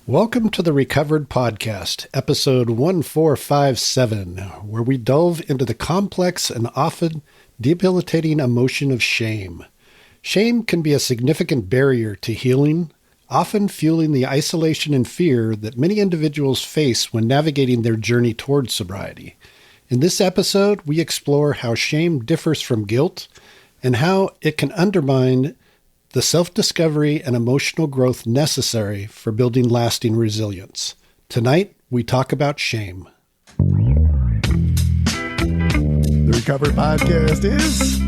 Welcome to the Recovered Podcast, episode 1457, where we delve into the complex and often debilitating emotion of shame. Shame can be a significant barrier to healing, often fueling the isolation and fear that many individuals face when navigating their journey towards sobriety. In this episode, we explore how shame differs from guilt and how it can undermine the self-discovery and emotional growth necessary for building lasting resilience. Tonight, we talk about shame. The Recovered Podcast is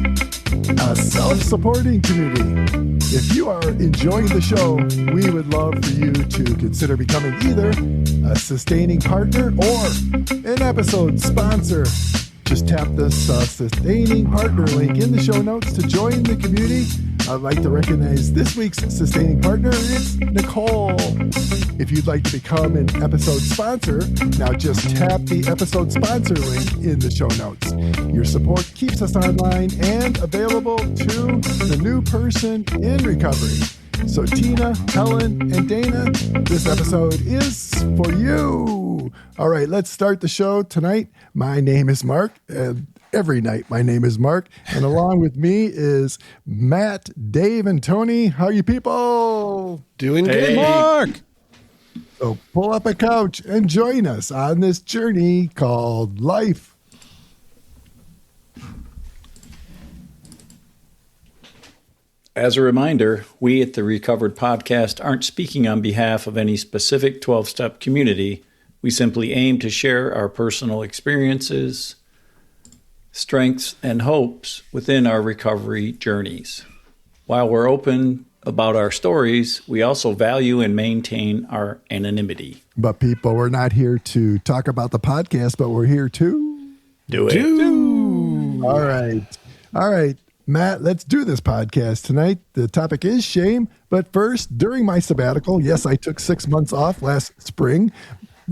a self-supporting community. If you are enjoying the show, we would love for you to consider becoming either a sustaining partner or an episode sponsor. Just tap this sustaining partner link in the show notes to join the community. I'd like to recognize this week's sustaining partner. It's Nicole. If you'd like to become an episode sponsor, now just tap the episode sponsor link in the show notes. Your support keeps us online and available to the new person in recovery. So Tina, Helen, and Dana, this episode is for you. All right, let's start the show tonight. My name is Mark, and every night my name is Mark, and along with me is Matt, Dave, and Tony. How are you people? Doing good, Mark. So pull up a couch and join us on this journey called life. As a reminder, we at the Recovered Podcast aren't speaking on behalf of any specific 12-step community. We simply aim to share our personal experiences, strengths, and hopes within our recovery journeys. While we're open about our stories, we also value and maintain our anonymity. But people, we're not here to talk about the podcast, but we're here to Do it. All right. Matt, let's do this podcast tonight. The topic is shame. But first, during my sabbatical, yes, I took 6 months off last spring.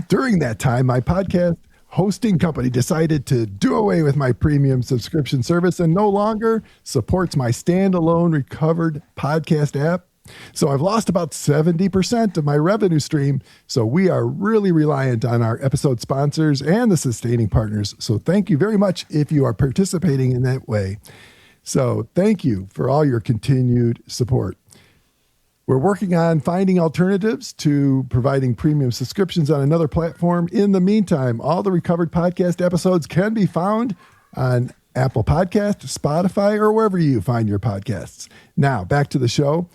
During that time, my podcast hosting company decided to do away with my premium subscription service and no longer supports my standalone Recovered Podcast app. So I've lost about 70% of my revenue stream. So we are really reliant on our episode sponsors and the sustaining partners. So thank you very much if you are participating in that way. So thank you for all your continued support. We're working on finding alternatives to providing premium subscriptions on another platform. In the meantime, all the Recovered Podcast episodes can be found on Apple Podcasts, Spotify, or wherever you find your podcasts. Now, back to the show.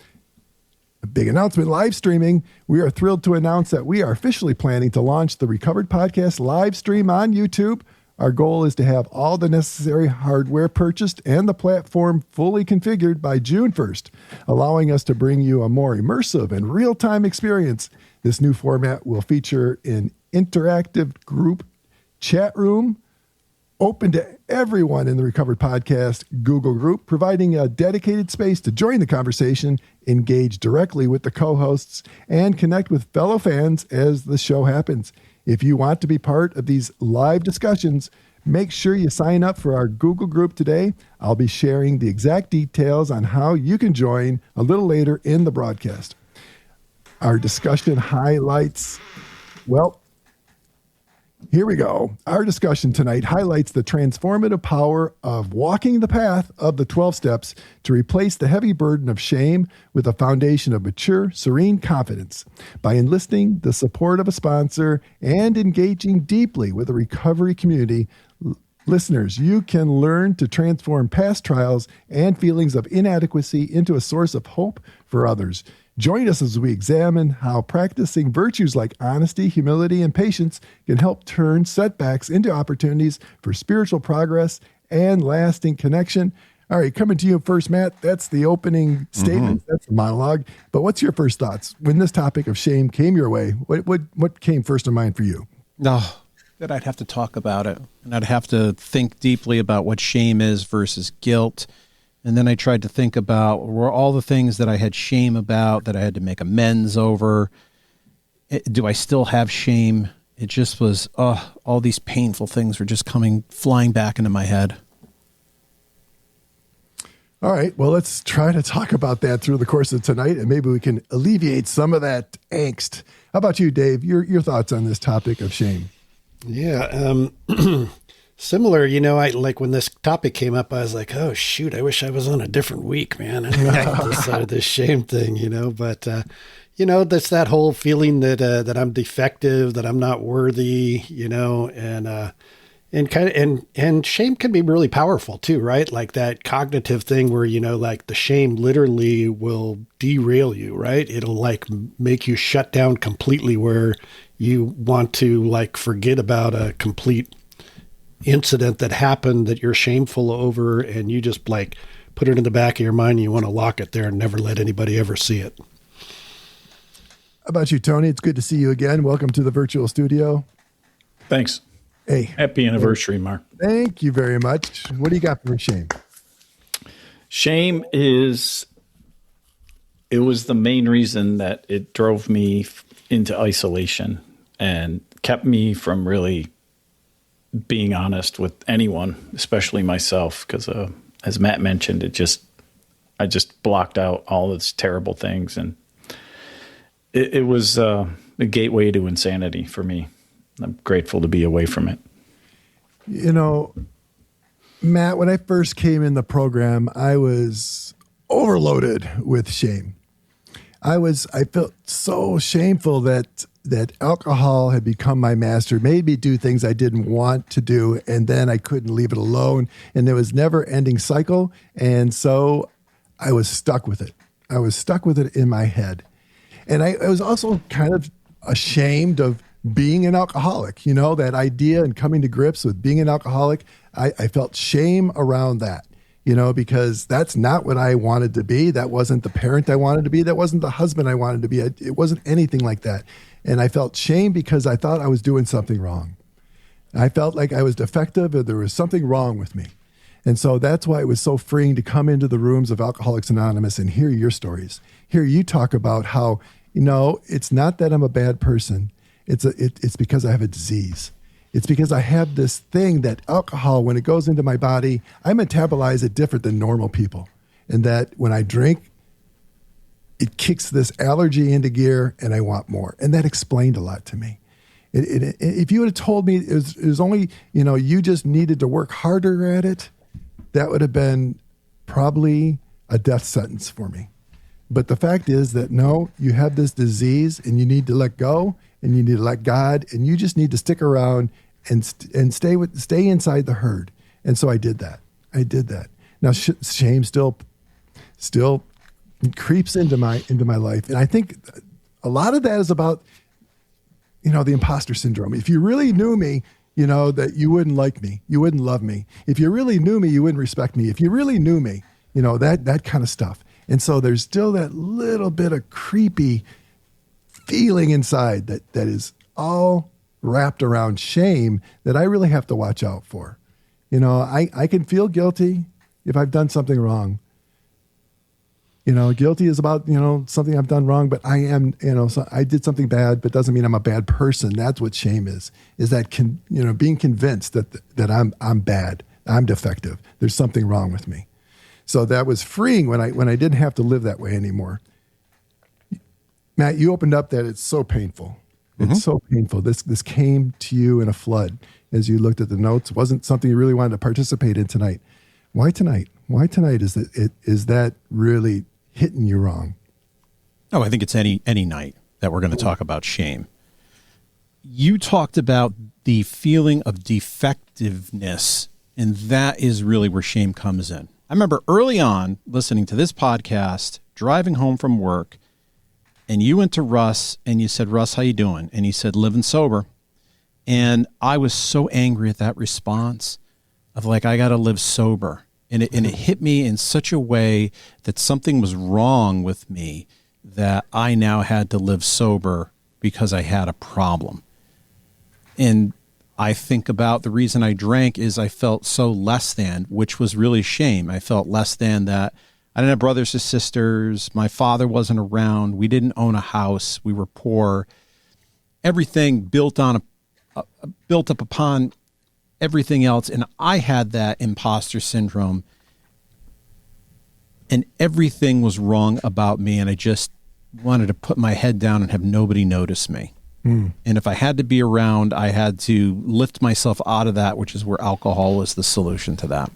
A big announcement, live streaming. We are thrilled to announce that we are officially planning to launch the Recovered Podcast live stream on YouTube. Our goal is to have all the necessary hardware purchased and the platform fully configured by June 1st, allowing us to bring you a more immersive and real-time experience. This new format will feature an interactive group chat room open to everyone in the Recovered Podcast Google group, providing a dedicated space to join the conversation, engage directly with the co-hosts, and connect with fellow fans as the show happens. If you want to be part of these live discussions, make sure you sign up for our Google group today. I'll be sharing the exact details on how you can join a little later in the broadcast. Our discussion highlights, here we go. Our discussion tonight highlights the transformative power of walking the path of the 12 steps to replace the heavy burden of shame with a foundation of mature, serene confidence. By enlisting the support of a sponsor and engaging deeply with a recovery community, listeners, you can learn to transform past trials and feelings of inadequacy into a source of hope for others. Join us as we examine how practicing virtues like honesty, humility, and patience can help turn setbacks into opportunities for spiritual progress and lasting connection. All right, coming to you first, Matt. That's the opening statement. That's the monologue. But what's your first thoughts when this topic of shame came your way? What came first in mind for you? That I'd have to talk about it, and I'd have to think deeply about what shame is versus guilt. And then I tried to think about were all the things that I had shame about, that I had to make amends over. Do I still have shame? It just was, all these painful things were just flying back into my head. All right. Well, let's try to talk about that through the course of tonight, and maybe we can alleviate some of that angst. How about you, Dave? Your thoughts on this topic of shame? Yeah. Similar, I like when this topic came up, I was like, oh shoot, I wish I was on a different week, man. I decided this shame thing, but, that's that whole feeling that I'm defective, that I'm not worthy, and shame can be really powerful too, right? Like that cognitive thing where, like the shame literally will derail you, right? It'll like make you shut down completely where you want to like forget about a complete incident that happened that you're shameful over, and you just like put it in the back of your mind and you want to lock it there and never let anybody ever see it. How about you, Tony? It's good to see you again. Welcome to the virtual studio. Thanks. Hey. Happy anniversary, Mark. Thank you very much. What do you got for shame? Shame it was the main reason that it drove me into isolation and kept me from really being honest with anyone, especially myself, because as Matt mentioned, I just blocked out all those terrible things, and it was a gateway to insanity for me. I'm grateful to be away from it. Matt, when I first came in the program, I was overloaded with shame. I felt so shameful that alcohol had become my master, made me do things I didn't want to do, and then I couldn't leave it alone. And there was never ending cycle. And so I was stuck with it. I was stuck with it in my head. And I was also kind of ashamed of being an alcoholic, that idea and coming to grips with being an alcoholic. I felt shame around that, because that's not what I wanted to be. That wasn't the parent I wanted to be. That wasn't the husband I wanted to be. It wasn't anything like that. And I felt shame because I thought I was doing something wrong. I felt like I was defective or there was something wrong with me. And so that's why it was so freeing to come into the rooms of Alcoholics Anonymous and hear your stories. Hear you talk about how, it's not that I'm a bad person. It's because I have a disease. It's because I have this thing that alcohol, when it goes into my body, I metabolize it different than normal people. And that when I drink, it kicks this allergy into gear and I want more. And that explained a lot to me. If you would have told me it was only, you just needed to work harder at it, that would have been probably a death sentence for me. But the fact is that no, you have this disease and you need to let go and you need to let God, and you just need to stick around and stay inside the herd. And so I did that. Now shame still creeps into my life. And I think a lot of that is about, the imposter syndrome. If you really knew me, that you wouldn't like me, you wouldn't love me. If you really knew me, you wouldn't respect me. If you really knew me, that kind of stuff. And so there's still that little bit of creepy feeling inside that is all wrapped around shame that I really have to watch out for. I can feel guilty if I've done something wrong. Guilty is about, something I've done wrong, but I am, so I did something bad, but doesn't mean I'm a bad person. That's what shame is that, being convinced that I'm bad, I'm defective. There's something wrong with me. So that was freeing when I didn't have to live that way anymore. Matt, you opened up that it's so painful. It's so painful. This came to you in a flood as you looked at the notes. It wasn't something you really wanted to participate in tonight. Why tonight? Why tonight is that really hitting you wrong? Oh, I think it's any night that we're going to talk about shame. You talked about the feeling of defectiveness, and that is really where shame comes in. I remember early on listening to this podcast, driving home from work, and you went to Russ and you said, Russ, how you doing? And he said, living sober. And I was so angry at that response of like, I got to live sober. And it hit me in such a way that something was wrong with me, that I now had to live sober because I had a problem. And I think about the reason I drank is I felt so less than, which was really shame. I felt less than that. I didn't have brothers or sisters. My father wasn't around. We didn't own a house. We were poor. Everything built up upon everything else. And I had that imposter syndrome. and everything was wrong about me, and I just wanted to put my head down and have nobody notice me. And if I had to be around, I had to lift myself out of that, which is where alcohol was the solution to that.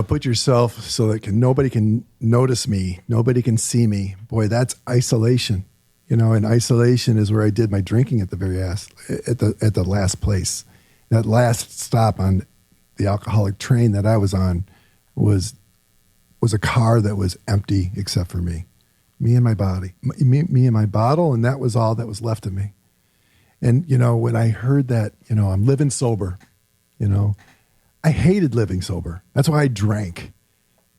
Put yourself so that nobody can notice me, nobody can see me. Boy, that's isolation. And isolation is where I did my drinking at the last place. That last stop on the alcoholic train that I was on was a car that was empty except for me and my body, me and my bottle, and that was all that was left of me. And when I heard that, I'm living sober, I hated living sober. That's why I drank,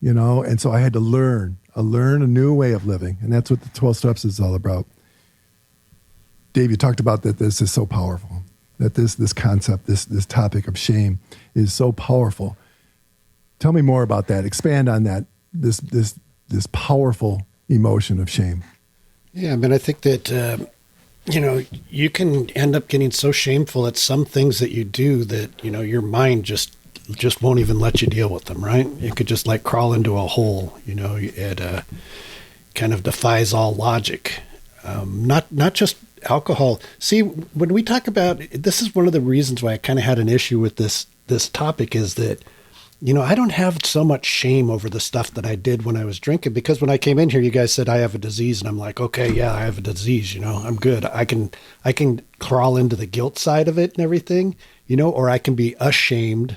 and so I had to learn a new way of living, and that's what the 12 steps is all about. Dave, you talked about that this is so powerful, that this concept, this topic of shame is so powerful. Tell me more about that. Expand on that, this powerful emotion of shame. Yeah, I mean, I think that, you can end up getting so shameful at some things that you do that, your mind just won't even let you deal with them, right? You could just like crawl into a hole, it kind of defies all logic. Not just alcohol. See, when we talk about, this is one of the reasons why I kind of had an issue with this topic is that, I don't have so much shame over the stuff that I did when I was drinking, because when I came in here, you guys said I have a disease, and I'm like, okay, yeah, I have a disease, I'm good. I can crawl into the guilt side of it and everything, or I can be ashamed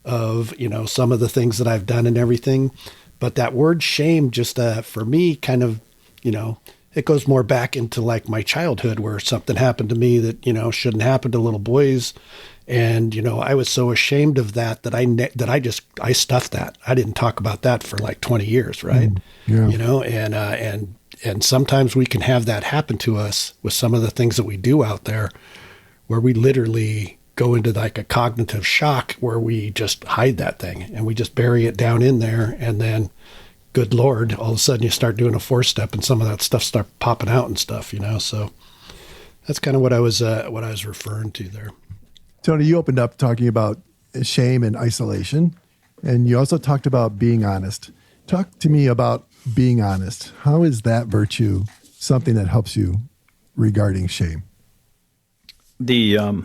of, some of the things that I've done and everything. But that word shame just, for me, kind of, it goes more back into like my childhood where something happened to me that, shouldn't happen to little boys. And, I was so ashamed of that I stuffed that. I didn't talk about that for like 20 years. Right. Yeah. And sometimes we can have that happen to us with some of the things that we do out there where we literally go into like a cognitive shock where we just hide that thing and we just bury it down in there. And then, good Lord, all of a sudden you start doing a 4-step and some of that stuff start popping out and stuff, so that's kind of what I was referring to there. Tony, you opened up talking about shame and isolation, and you also talked about being honest. Talk to me about being honest. How is that virtue something that helps you regarding shame? The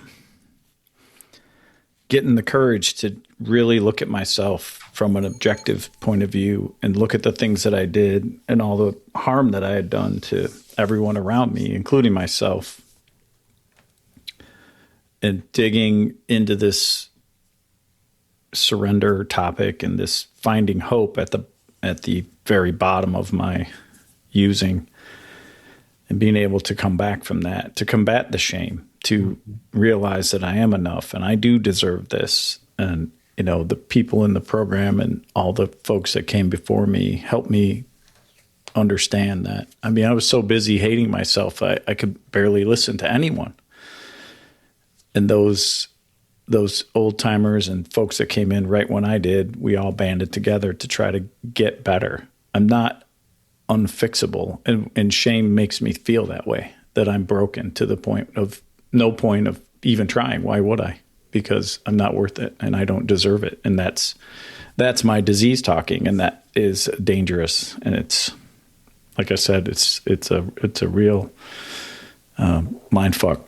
getting the courage to really look at myself from an objective point of view and look at the things that I did and all the harm that I had done to everyone around me, including myself. And digging into this surrender topic and this finding hope at the very bottom of my using, and being able to come back from that, to combat the shame, to realize that I am enough and I do deserve this. And, the people in the program and all the folks that came before me helped me understand that. I mean, I was so busy hating myself, I could barely listen to anyone. And those old timers and folks that came in right when I did, we all banded together to try to get better. I'm not unfixable, and shame makes me feel that way, that I'm broken to the point of no point of even trying. Why would I? Because I'm not worth it and I don't deserve it. And that's my disease talking, and that is dangerous. And it's, like I said, it's a real mind fuck.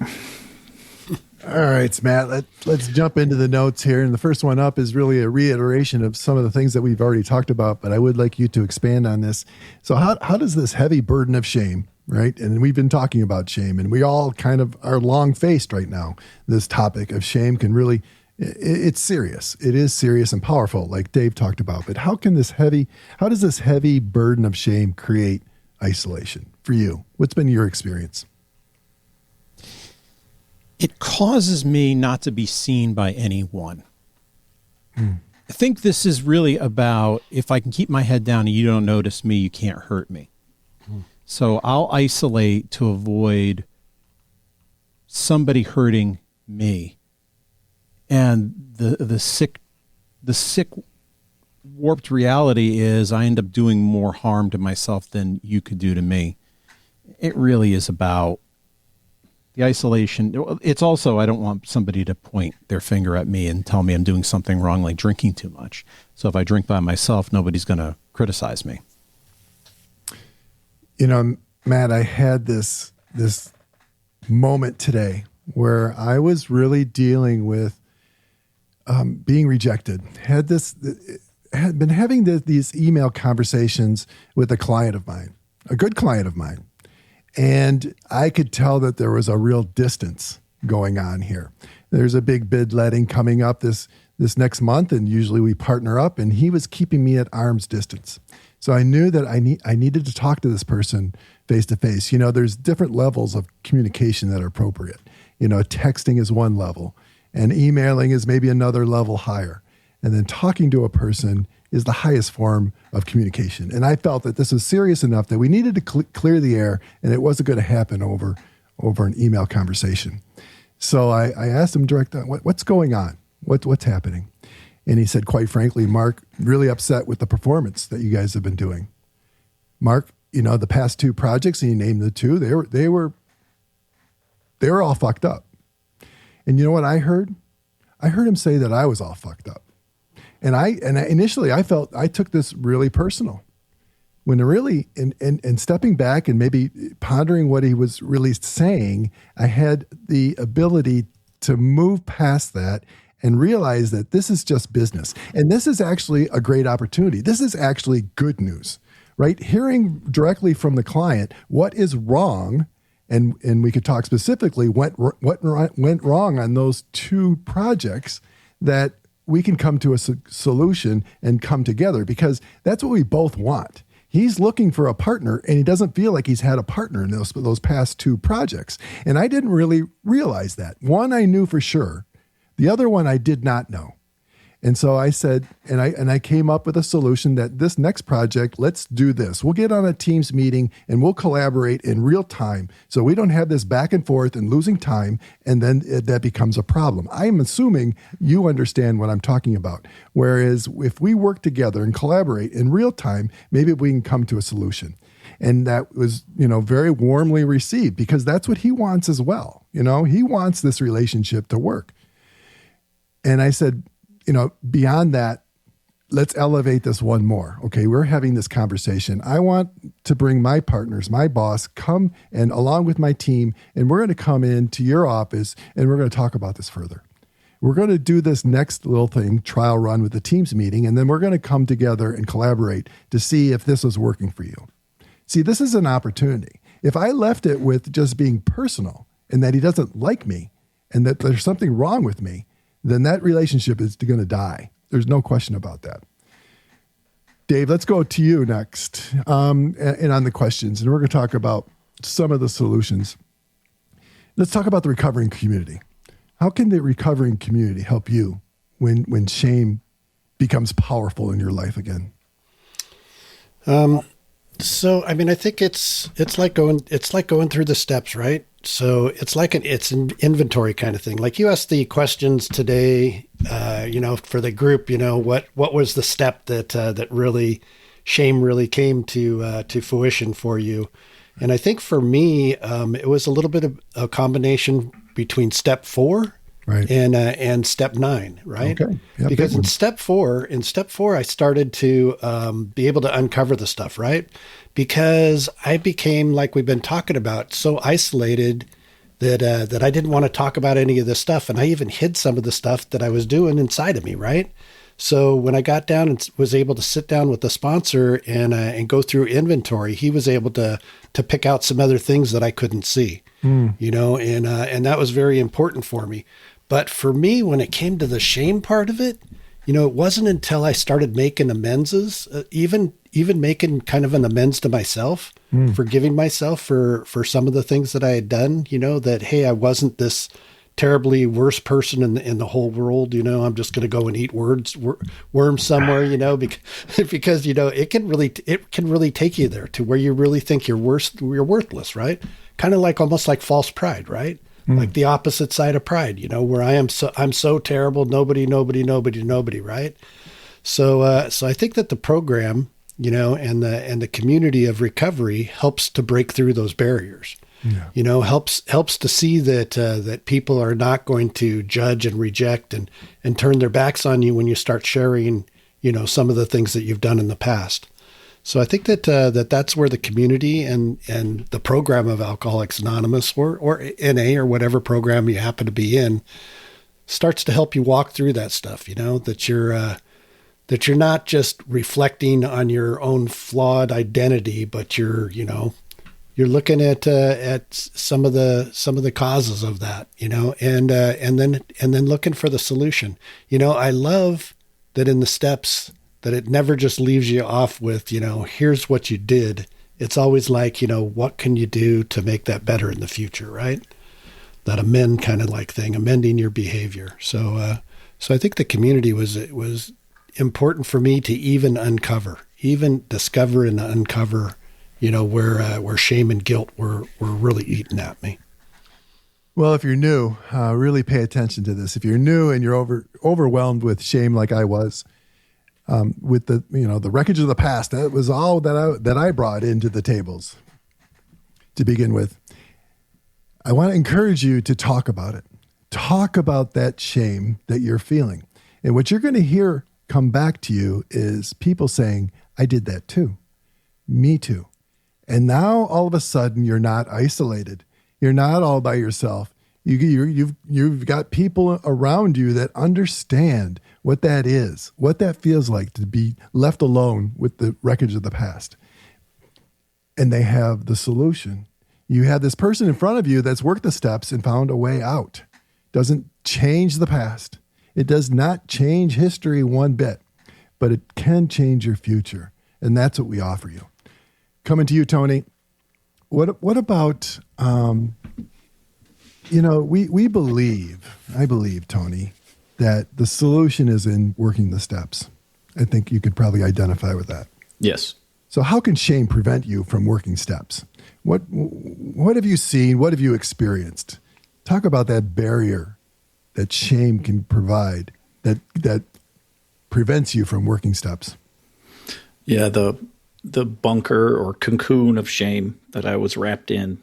All right, Matt, let's jump into the notes here. And the first one up is really a reiteration of some of the things that we've already talked about, but I would like you to expand on this. So how does this heavy burden of shame, right? And we've been talking about shame, and we all kind of are long-faced right now. This topic of shame can really, it's serious. It is serious and powerful, like Dave talked about. But how does this heavy burden of shame create isolation for you? What's been your experience? It causes me not to be seen by anyone. I think this is really about, if I can keep my head down and you don't notice me, you can't hurt me. So I'll isolate to avoid somebody hurting me. And the sick warped reality is I end up doing more harm to myself than you could do to me. It really is about the isolation. It's also, I don't want somebody to point their finger at me and tell me I'm doing something wrong, like drinking too much. So if I drink by myself, nobody's going to criticize me. You know, Matt, I had this moment today where I was really dealing with being rejected. Had been having these email conversations with a client of mine, a good client of mine. And I could tell that there was a real distance going on here. There's a big bid letting coming up this next month, and usually we partner up, and he was keeping me at arm's distance. So I knew that I needed to talk to this person face to face. You know, there's different levels of communication that are appropriate. You know, texting is one level, and emailing is maybe another level higher. And then talking to a person is the highest form of communication. And I felt that this was serious enough that we needed to clear the air, and it wasn't going to happen over an email conversation. So I asked him direct, what's going on? What's happening? And he said, quite frankly, Mark, really upset with the performance that you guys have been doing. Mark, you know, the past 2 projects, and he named the 2, they were all fucked up. And you know what I heard? I heard him say that I was all fucked up. And initially I felt I took this really personal. When really, and stepping back and maybe pondering what he was really saying, I had the ability to move past that and realize that this is just business. And this is actually a great opportunity. This is actually good news, right? Hearing directly from the client what is wrong, and we could talk specifically what went wrong on those 2 projects, that we can come to a solution and come together, because that's what we both want. He's looking for a partner, and he doesn't feel like he's had a partner in those past 2 projects. And I didn't really realize that. One I knew for sure. The other one I did not know. And so I said, and I came up with a solution that this next project, let's do this. We'll get on a Teams meeting and we'll collaborate in real time, so we don't have this back and forth and losing time, and then that becomes a problem. I'm assuming you understand what I'm talking about. Whereas if we work together and collaborate in real time, maybe we can come to a solution. And that was, you know, very warmly received, because that's what he wants as well. You know, he wants this relationship to work. And I said, you know, beyond that, let's elevate this one more. Okay, we're having this conversation. I want to bring my partners, my boss, come and along with my team, and we're going to come into your office and we're going to talk about this further. We're going to do this next little thing, trial run with the Teams meeting, and then we're going to come together and collaborate to see if this is working for you. See, this is an opportunity. If I left it with just being personal and that he doesn't like me and that there's something wrong with me, then that relationship is going to die. There's no question about that. Dave, let's go to you next and on the questions. And we're going to talk about some of the solutions. Let's talk about the recovering community. How can the recovering community help you when shame becomes powerful in your life again? So, I mean, I think it's like going through the steps, right? So it's like it's an inventory kind of thing. Like you asked the questions today, you know, for the group, you know, what was the step that really shame really came to fruition for you? And I think for me, it was a little bit of a combination between step 4 right. and step 9, right? Okay. Yeah, because in step four, I started to be able to uncover the stuff, right? Because I became, like we've been talking about, so isolated that I didn't want to talk about any of this stuff. And I even hid some of the stuff that I was doing inside of me, right? So when I got down and was able to sit down with the sponsor and go through inventory, he was able to pick out some other things that I couldn't see, you know, and that was very important for me. But for me, when it came to the shame part of it, you know, it wasn't until I started making amends, even making kind of an amends to myself, forgiving myself for some of the things that I had done, you know, that, hey, I wasn't this terribly worse person in the whole world. You know, I'm just going to go and eat worms somewhere, you know, because, you know, it can really take you there to where you really think you're worthless, right? Kind of like almost like false pride, right? Like the opposite side of pride, you know, where I'm so terrible, nobody, right? So I think that the program, you know, and the community of recovery helps to break through those barriers. Helps to see that people are not going to judge and reject and turn their backs on you when you start sharing, some of the things that you've done in the past. So I think that that's where the community and the program of Alcoholics Anonymous or NA or whatever program you happen to be in starts to help you walk through that stuff, that you're not just reflecting on your own flawed identity, but you're looking at some of the causes of that, and then looking for the solution. I love that in the steps that it never just leaves you off with, here's what you did. It's always like, what can you do to make that better in the future, right? That amend kind of like thing, amending your behavior. So I think the community was important for me to even discover and uncover, where shame and guilt were really eating at me. Well, if you're new, really pay attention to this. If you're new and you're overwhelmed with shame like I was, with the wreckage of the past, that was all that I brought into the tables to begin with. I want to encourage you to talk about it. Talk about that shame that you're feeling. And what you're going to hear come back to you is people saying, I did that too. Me too. And now all of a sudden you're not isolated. You're not all by yourself. You've got people around you that understand what that is, what that feels like to be left alone with the wreckage of the past. And they have the solution. You have this person in front of you that's worked the steps and found a way out. Doesn't change the past. It does not change history one bit, but it can change your future. And that's what we offer you. Coming to you, Tony. What about, we believe, I believe, Tony, that the solution is in working the steps. I think you could probably identify with that. Yes. So how can shame prevent you from working steps? What have you seen? What have you experienced? Talk about that barrier that shame can provide that prevents you from working steps. Yeah, the bunker or cocoon of shame that I was wrapped in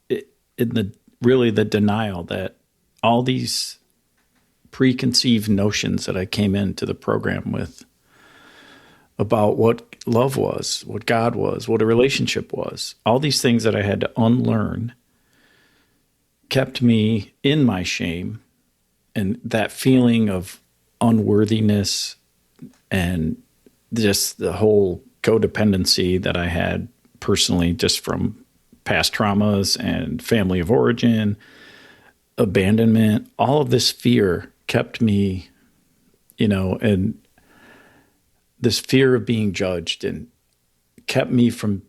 the denial that all these preconceived notions that I came into the program with about what love was, what God was, what a relationship was, all these things that I had to unlearn kept me in my shame, and that feeling of unworthiness and just the whole codependency that I had personally just from past traumas and family of origin, abandonment, all of this fear kept me, and this fear of being judged and kept me from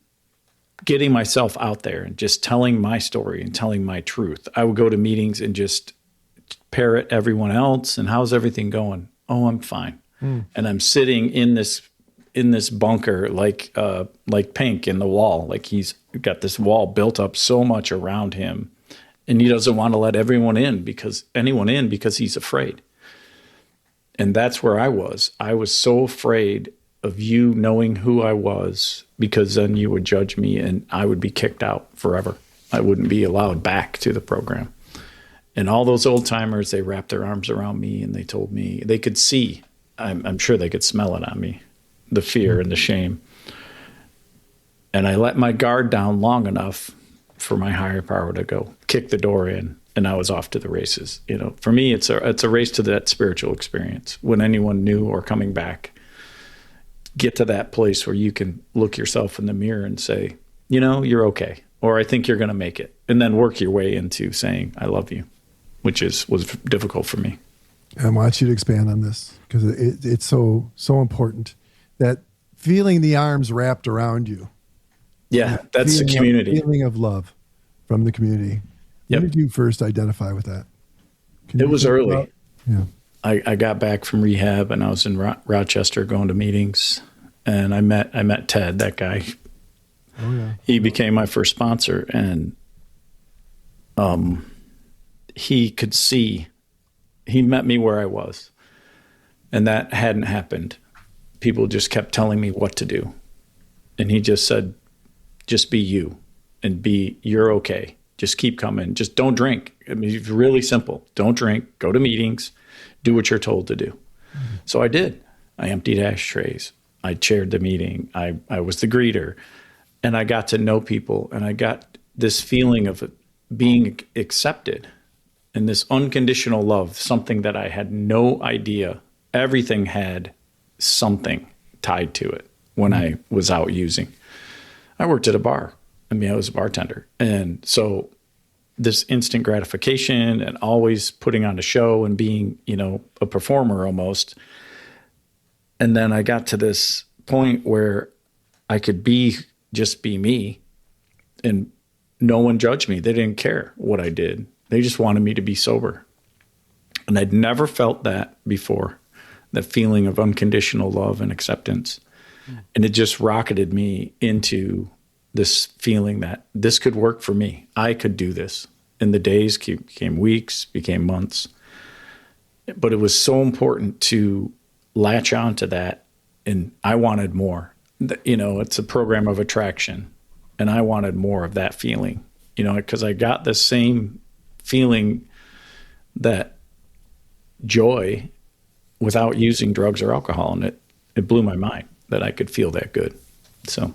getting myself out there and just telling my story and telling my truth. I would go to meetings and just parrot everyone else and how's everything going? Oh, I'm fine. And I'm sitting in this bunker like Pink in the wall. Like he's got this wall built up so much around him, and he doesn't want to let anyone in because he's afraid. And that's where I was. I was so afraid of you knowing who I was, because then you would judge me and I would be kicked out forever. I wouldn't be allowed back to the program. And all those old timers, they wrapped their arms around me and they told me they could see, I'm sure they could smell it on me, the fear and the shame. And I let my guard down long enough for my higher power to go kick the door in, and I was off to the races. For me, it's a race to that spiritual experience. When anyone new or coming back, get to that place where you can look yourself in the mirror and say, you're okay, or I think you're going to make it, and then work your way into saying, I love you, which was difficult for me. I want you to expand on this because it's so important, that feeling the arms wrapped around you. Yeah, that's the community. Feeling of love from the community. Yep. When did you first identify with that? It was early. Yeah. I got back from rehab and I was in Rochester going to meetings, and I met Ted, that guy. Oh yeah. He became my first sponsor, and he could see. He met me where I was, and that hadn't happened. People just kept telling me what to do, and he just said, just be you, and you're okay. Just keep coming. Just don't drink. I mean, it's really simple. Don't drink. Go to meetings. Do what you're told to do. Mm-hmm. So I did. I emptied ashtrays. I chaired the meeting. I was the greeter. And I got to know people. And I got this feeling of being accepted and this unconditional love, something that I had no idea. Everything had something tied to it when I was out using. I worked at a bar. I mean, I was a bartender. And so this instant gratification and always putting on a show and being, a performer almost. And then I got to this point where I could just be me, and no one judged me. They didn't care what I did. They just wanted me to be sober. And I'd never felt that before, the feeling of unconditional love and acceptance. And it just rocketed me into this feeling that this could work for me. I could do this. And the days became weeks, became months. But it was so important to latch on to that. And I wanted more. It's a program of attraction. And I wanted more of that feeling, because I got the same feeling, that joy, without using drugs or alcohol. And it blew my mind that I could feel that good. So,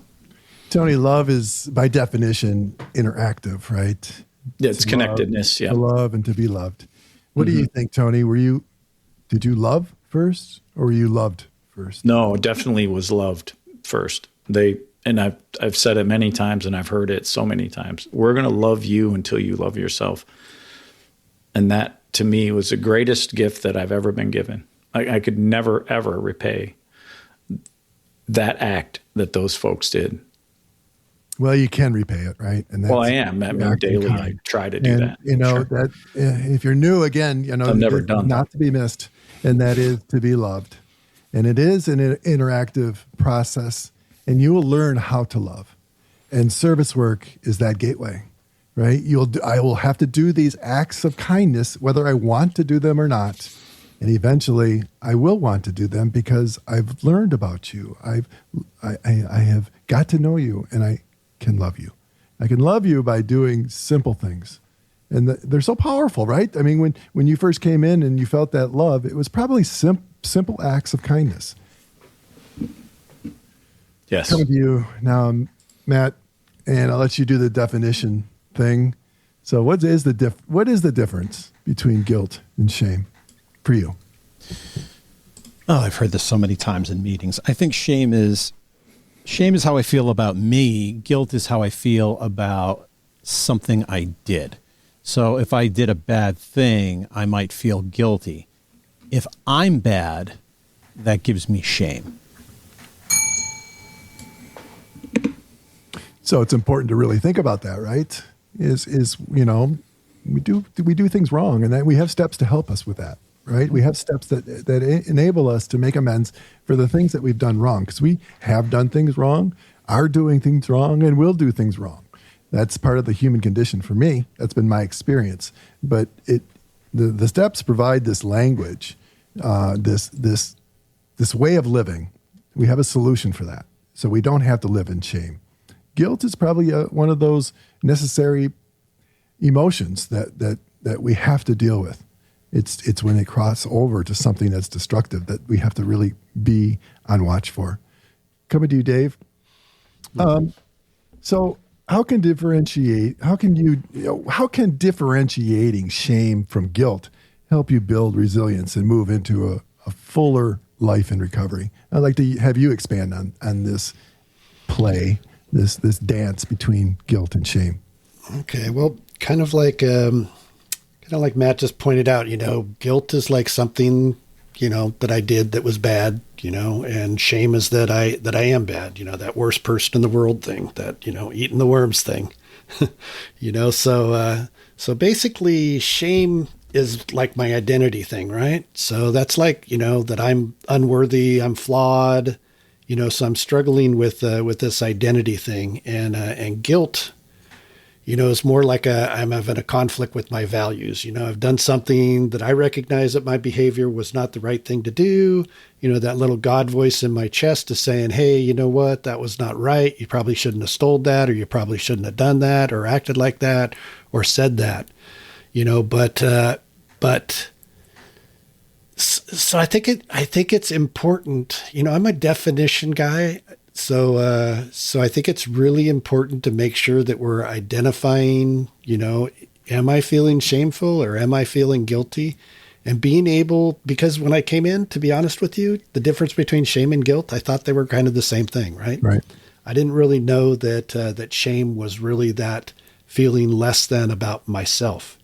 Tony, love is by definition interactive, right? Yeah, it's connectedness. Yeah. To love and to be loved. What do you think, Tony? Did you love first, or were you loved first? No, definitely was loved first. And I've said it many times, and I've heard it so many times. We're going to love you until you love yourself. And that, to me, was the greatest gift that I've ever been given. I could never, ever repay that act that those folks did. Well, you can repay it, right? And I am. I mean, daily I try to do that. Sure. That if you're new, again, I've never done not to be missed, and that is to be loved. And it is an interactive process, and you will learn how to love. And service work is that gateway, right? I will have to do these acts of kindness, whether I want to do them or not. And eventually I will want to do them because I've learned about you. I have got to know you, and I can love you. I can love you by doing simple things. And they're so powerful, right? I mean, when you first came in and you felt that love, it was probably simple acts of kindness. Yes. Come to you now, Matt, and I'll let you do the definition thing. So what is the difference between guilt and shame for you? Oh, I've heard this so many times in meetings. I think shame is how I feel about me. Guilt is how I feel about something I did. So if I did a bad thing, I might feel guilty. If I'm bad, that gives me shame. So it's important to really think about that, right? We do things wrong, and then we have steps to help us with that, right? We have steps that enable us to make amends for the things that we've done wrong, because we have done things wrong, are doing things wrong, and will do things wrong. That's part of the human condition for me. That's been my experience. But the steps provide this language, this way of living. We have a solution for that, so we don't have to live in shame. Guilt is probably one of those necessary emotions that we have to deal with. It's when they cross over to something that's destructive that we have to really be on watch for. Coming to you, Dave. So how can differentiating shame from guilt help you build resilience and move into a fuller life in recovery? I'd like to have you expand on this play, this dance between guilt and shame. Okay, well, kind of like Matt just pointed out, guilt is like something, that I did that was bad, and shame is that I am bad, that worst person in the world thing, that, eating the worms thing, so basically shame is like my identity thing, right? So that's like, that I'm unworthy, I'm flawed, so I'm struggling with this identity thing, and guilt, It's more like I'm having a conflict with my values. I've done something that I recognize that my behavior was not the right thing to do. That little God voice in my chest is saying, hey, you know what? That was not right. You probably shouldn't have stole that, or you probably shouldn't have done that, or acted like that, or said that, but so I think it's important. I'm a definition guy. So I think it's really important to make sure that we're identifying, am I feeling shameful or am I feeling guilty? And being able, because when I came in, to be honest with you, the difference between shame and guilt, I thought they were kind of the same thing, right? Right. I didn't really know that shame was really that feeling less than about myself,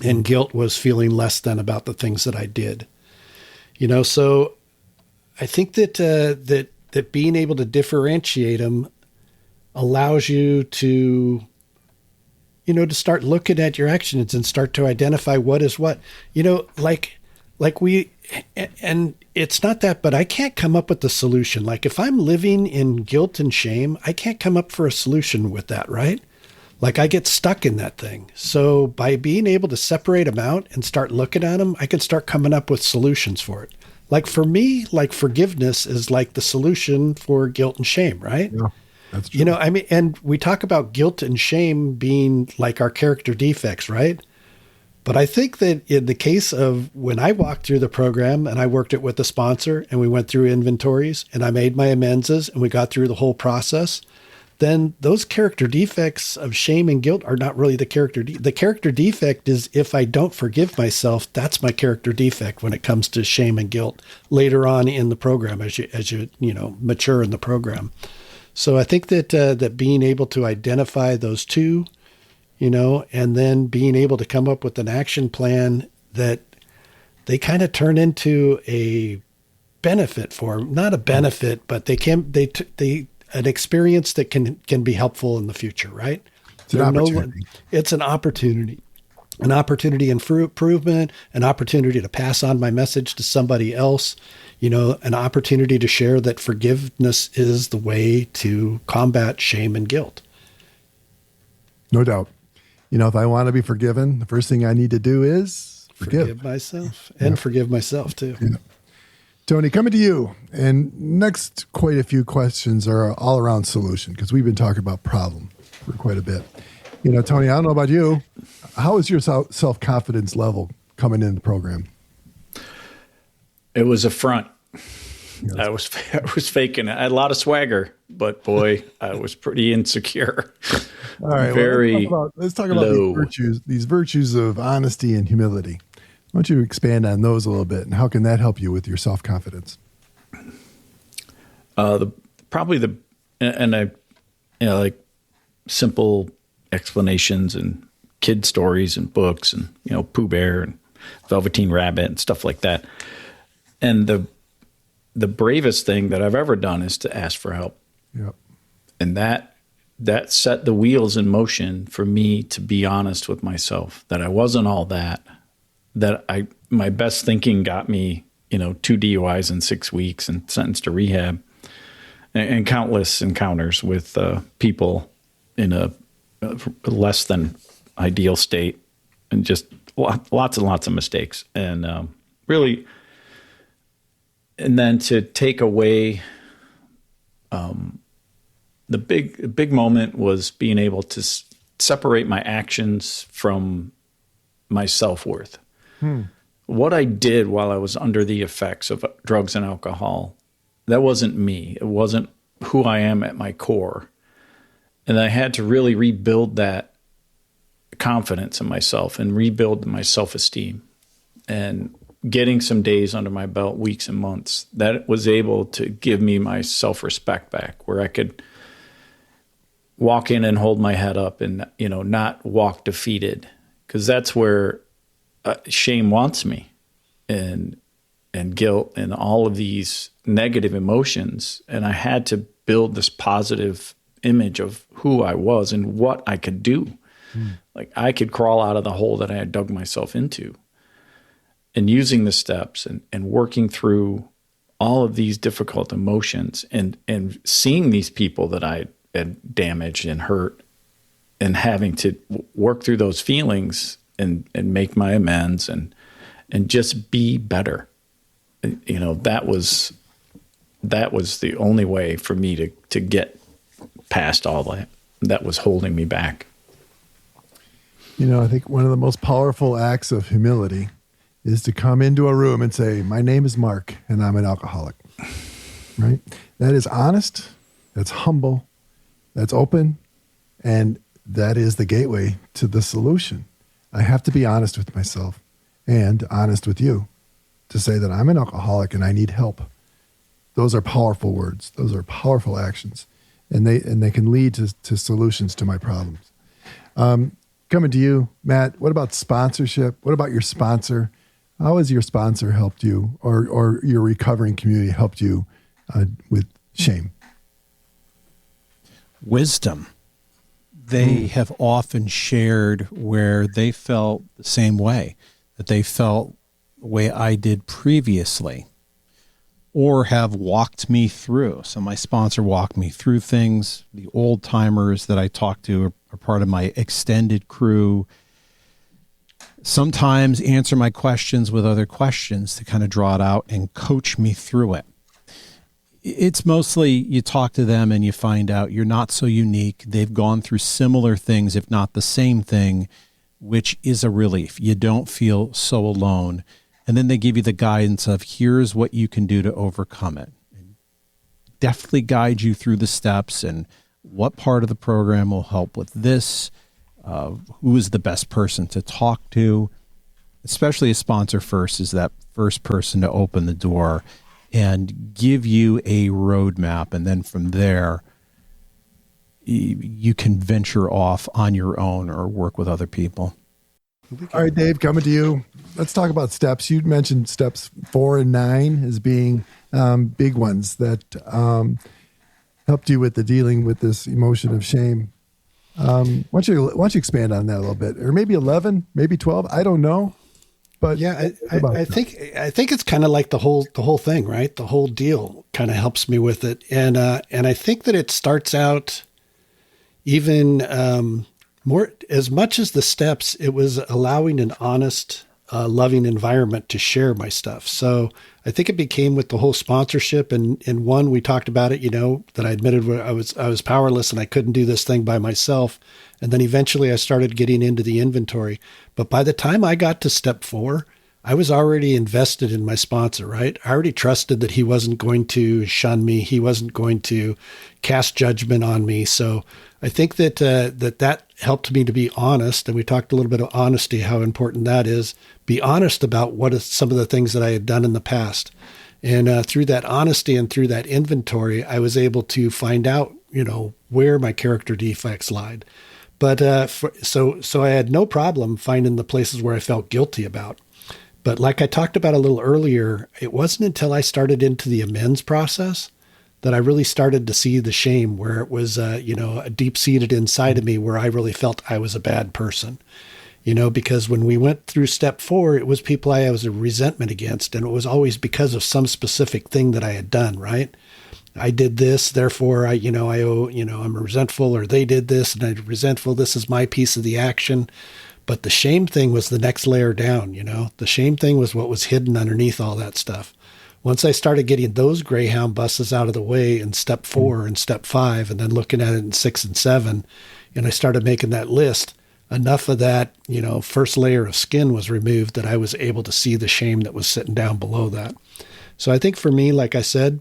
and guilt was feeling less than about the things that I did. So I think that being able to differentiate them allows you to, to start looking at your actions and start to identify what is what, and it's not that, but I can't come up with the solution. Like if I'm living in guilt and shame, I can't come up for a solution with that, right? Like I get stuck in that thing. So by being able to separate them out and start looking at them, I can start coming up with solutions for it. Like for me, like forgiveness is like the solution for guilt and shame, right? Yeah, that's true. And we talk about guilt and shame being like our character defects, right? But I think that in the case of when I walked through the program and I worked it with the sponsor and we went through inventories and I made my amenses and we got through the whole process, then those character defects of shame and guilt are not really the character. The character defect is if I don't forgive myself, that's my character defect when it comes to shame and guilt later on in the program as you mature in the program. So I think that being able to identify those two, and then being able to come up with an action plan that they kind of turn into a benefit for them. Not a benefit, but they an experience that can be helpful in the future, right? It's an opportunity. It's an opportunity for improvement, an opportunity to pass on my message to somebody else, an opportunity to share that forgiveness is the way to combat shame and guilt. No doubt. If I want to be forgiven, the first thing I need to do is forgive myself and forgive myself too. Yeah. Tony, coming to you. And next, quite a few questions are all around solution because we've been talking about problem for quite a bit. Tony, I don't know about you. How is your self-confidence level coming in the program? It was a front. Yes. I was faking it. I had a lot of swagger, but boy, I was pretty insecure. All right, let's talk about these virtues of honesty and humility. Why don't you expand on those a little bit, and how can that help you with your self-confidence? Like simple explanations and kid stories and books and, Pooh Bear and Velveteen Rabbit and stuff like that. And the bravest thing that I've ever done is to ask for help. Yep. And that set the wheels in motion for me to be honest with myself, that I wasn't all that my best thinking got me, 2 DUIs in 6 weeks and sentenced to rehab, and countless encounters with people in a less than ideal state, and just lots and lots of mistakes. And really, and then to take away, the big moment was being able to separate my actions from my self-worth. What I did while I was under the effects of drugs and alcohol, that wasn't me. It wasn't who I am at my core. And I had to really rebuild that confidence in myself and rebuild my self-esteem. And getting some days under my belt, weeks and months, that was able to give me my self-respect back, where I could walk in and hold my head up and, not walk defeated. Because that's where shame wants me, and guilt and all of these negative emotions. And I had to build this positive image of who I was and what I could do. Like I could crawl out of the hole that I had dug myself into, and using the steps and working through all of these difficult emotions and seeing these people that I had damaged and hurt, and having to work through those feelings and make my amends and just be better. You know, that was the only way for me to get past all that was holding me back. You know, I think one of the most powerful acts of humility is to come into a room and say, my name is Mark and I'm an alcoholic, right? That is honest. That's humble. That's open. And that is the gateway to the solution. I have to be honest with myself and honest with you to say that I'm an alcoholic and I need help. Those are powerful words. Those are powerful actions. And they can lead to solutions to my problems. Coming to you, Matt, what about sponsorship? What about your sponsor? How has your sponsor helped you or your recovering community helped you with shame? Wisdom. They have often shared where they felt the same way, that they felt the way I did previously, or have walked me through. So my sponsor walked me through things. The old timers that I talked to are part of my extended crew. Sometimes answer my questions with other questions to kind of draw it out and coach me through it. It's mostly you talk to them and you find out you're not so unique. They've gone through similar things, if not the same thing, which is a relief. You don't feel so alone. And then they give you the guidance of here's what you can do to overcome it. And definitely guide you through the steps and what part of the program will help with this, who is the best person to talk to. Especially a sponsor first is that first person to open the door and give you a roadmap. And then from there, you can venture off on your own or work with other people. All right, Dave, coming to you. Let's talk about steps. You mentioned steps 4 and 9 as being big ones that helped you with the dealing with this emotion of shame. Why don't you expand on that a little bit? Or maybe 11, maybe 12, I don't know. But yeah, I think it's kind of like the whole thing, right? The whole deal kind of helps me with it, and I think that it starts out even more as much as the steps. It was allowing an honest, loving environment to share my stuff. So I think it became with the whole sponsorship, and one we talked about it, that I admitted where I was powerless and I couldn't do this thing by myself. And then eventually I started getting into the inventory. But by the time I got to step 4, I was already invested in my sponsor, right? I already trusted that he wasn't going to shun me. He wasn't going to cast judgment on me. So I think that that helped me to be honest. And we talked a little bit of honesty, how important that is. Be honest about what is some of the things that I had done in the past. And through that honesty and through that inventory, I was able to find out, where my character defects lied. But so I had no problem finding the places where I felt guilty about. But like I talked about a little earlier, it wasn't until I started into the amends process that I really started to see the shame, where it was, deep-seated inside of me, where I really felt I was a bad person. Because when we went through step 4, it was people I was a resentment against, and it was always because of some specific thing that I had done, right? I did this, therefore I owe, I'm resentful, or they did this and I'm resentful. This is my piece of the action. But the shame thing was the next layer down, the shame thing was what was hidden underneath all that stuff. Once I started getting those Greyhound buses out of the way in step 4 and step 5, and then looking at it in 6 and 7, and I started making that list, enough of that, first layer of skin was removed that I was able to see the shame that was sitting down below that. So I think for me, like I said,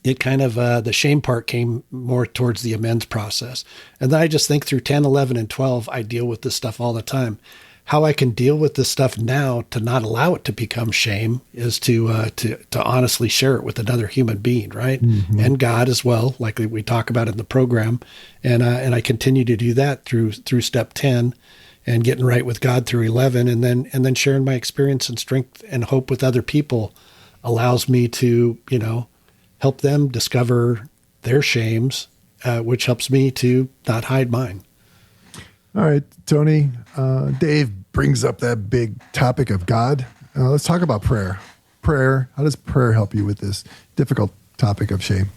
it kind of, the shame part came more towards the amends process. And then I just think through 10, 11, and 12, I deal with this stuff all the time. How I can deal with this stuff now to not allow it to become shame is to honestly share it with another human being, right? Mm-hmm. And God as well, like we talk about in the program. And I continue to do that through step 10 and getting right with God through 11. And then sharing my experience and strength and hope with other people allows me to, help them discover their shames, which helps me to not hide mine. All right, Tony, Dave brings up that big topic of God. Let's talk about prayer. Prayer, how does prayer help you with this difficult topic of shame?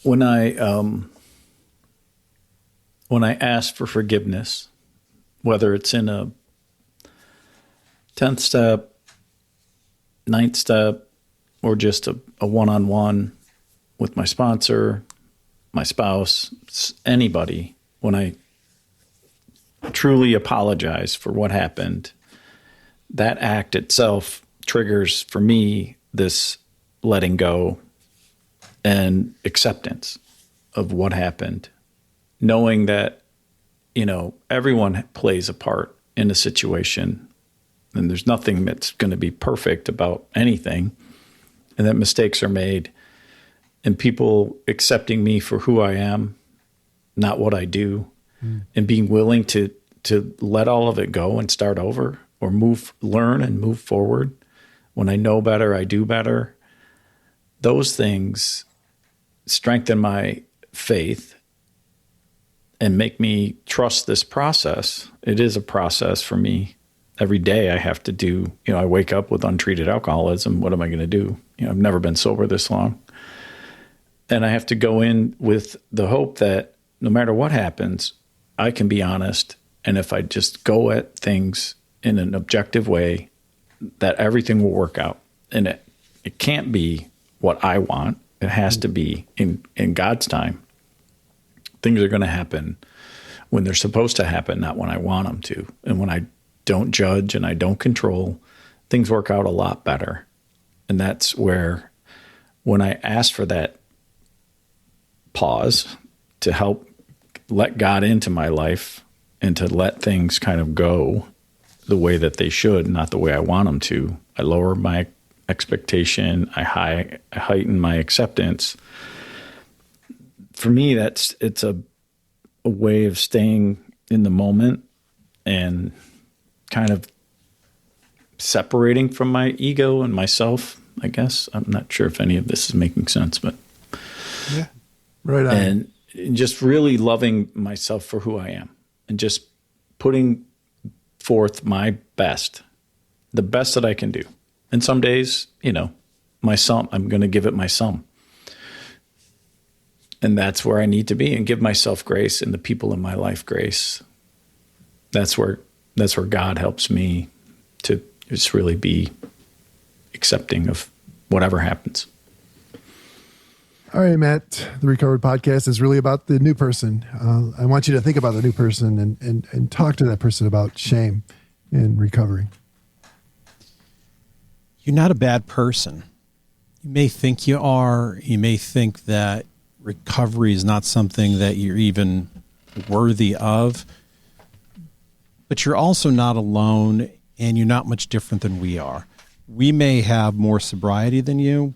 When I when I ask for forgiveness, whether it's in a 10th step, 9th step, or just a one-on-one with my sponsor, my spouse, anybody, when I truly apologize for what happened, that act itself triggers for me this letting go and acceptance of what happened, knowing that, everyone plays a part in a situation, and there's nothing that's going to be perfect about anything, and that mistakes are made, and people accepting me for who I am, not what I do, and being willing to let all of it go and start over, or learn and move forward. When I know better, I do better. Those things strengthen my faith and make me trust this process. It is a process for me. Every day I have to do, I wake up with untreated alcoholism. What am I going to do? I've never been sober this long. And I have to go in with the hope that no matter what happens, I can be honest. And if I just go at things in an objective way, that everything will work out. And it can't be what I want. It has to be in God's time. Things are going to happen when they're supposed to happen, not when I want them to. And when I don't judge and I don't control, things work out a lot better. And that's where, when I ask for that pause to help let God into my life and to let things kind of go the way that they should, not the way I want them to, I lower my expectation, I heighten my acceptance. For me, it's a way of staying in the moment and kind of separating from my ego and myself, I guess. I'm not sure if any of this is making sense, but yeah, right on. And just really loving myself for who I am and just putting forth my best, the best that I can do. And some days, my sum, I'm going to give it my sum. And that's where I need to be, and give myself grace and the people in my life grace. That's where God helps me to just really be accepting of whatever happens. All right, Matt, the Recovered Podcast is really about the new person. I want you to think about the new person and talk to that person about shame and recovery. You're not a bad person. You may think you are. You may think that recovery is not something that you're even worthy of. But you're also not alone, and you're not much different than we are. We may have more sobriety than you,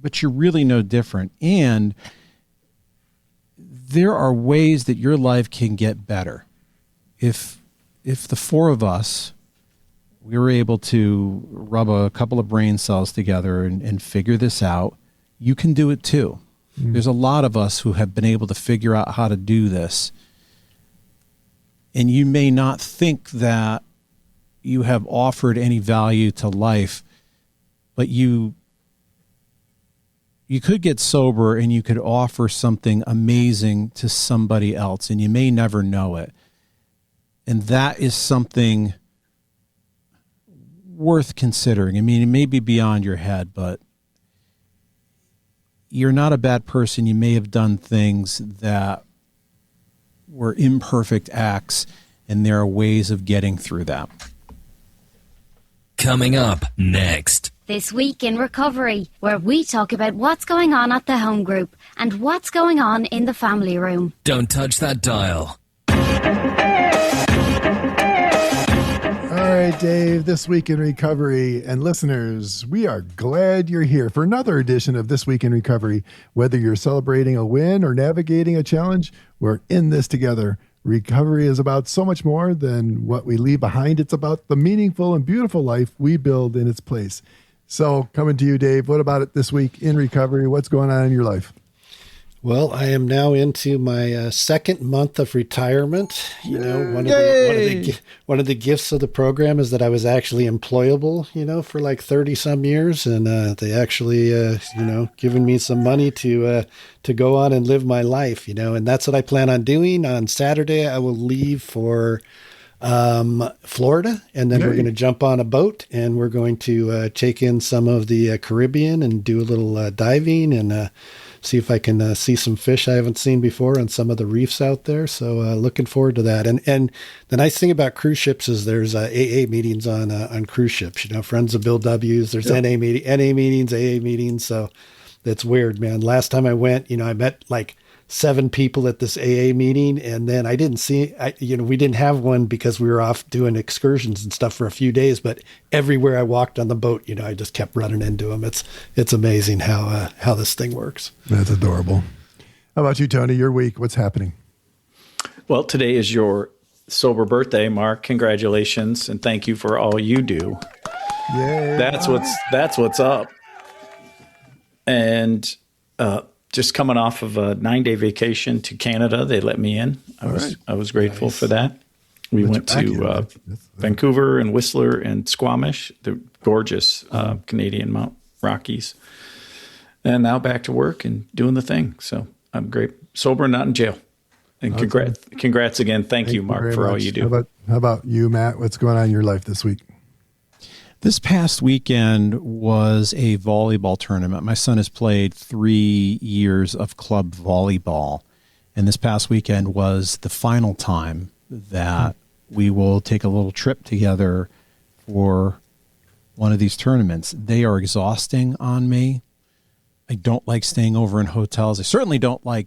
but you're really no different. And there are ways that your life can get better. If the four of us, we were able to rub a couple of brain cells together and figure this out, you can do it too. There's a lot of us who have been able to figure out how to do this. And you may not think that you have offered any value to life, but you could get sober and you could offer something amazing to somebody else, and you may never know it. And that is something worth considering. I mean, it may be beyond your head, but you're not a bad person. You may have done things that were imperfect acts, and there are ways of getting through that. Coming up next. This Week in Recovery, where we talk about what's going on at the home group and what's going on in the family room. Don't touch that dial. All right, Dave, This Week in Recovery. And listeners, we are glad you're here for another edition of This Week in Recovery. Whether you're celebrating a win or navigating a challenge, we're in this together. Recovery is about so much more than what we leave behind. It's about the meaningful and beautiful life we build in its place. So coming to you, Dave, what about it this week in recovery? What's going on in your life? Well, I am now into my second month of retirement. You know, one of the gifts of the program is that I was actually employable, for like 30 some years, and they actually, given me some money to go on and live my life, and that's what I plan on doing. On Saturday, I will leave for Florida, and then we're going to jump on a boat, and we're going to take in some of the Caribbean and do a little diving and see if I can see some fish I haven't seen before on some of the reefs out there. So looking forward to that. And the nice thing about cruise ships is there's AA meetings on cruise ships. Friends of Bill W's. There's NA meetings, AA meetings. So it's weird, man. Last time I went, I met like 7 people at this AA meeting, and then I didn't see, we didn't have one because we were off doing excursions and stuff for a few days, but everywhere I walked on the boat, I just kept running into them. It's amazing how this thing works. That's adorable. How about you, Tony? Your week, what's happening? Well, today is your sober birthday, Mark. Congratulations, and thank you for all you do. Yay. That's what's up. And, just coming off of a 9-day vacation to Canada, they let me in. I was grateful for that. We went to Vancouver and Whistler and Squamish, the gorgeous Canadian Mount Rockies. And now back to work and doing the thing. So I'm great. Sober and not in jail. And congrats again. Thank you, Mark, for all you do. How about you, Matt? What's going on in your life this week? This past weekend was a volleyball tournament. My son has played 3 years of club volleyball, and this past weekend was the final time that we will take a little trip together for one of these tournaments. They are exhausting on me. I don't like staying over in hotels. I certainly don't like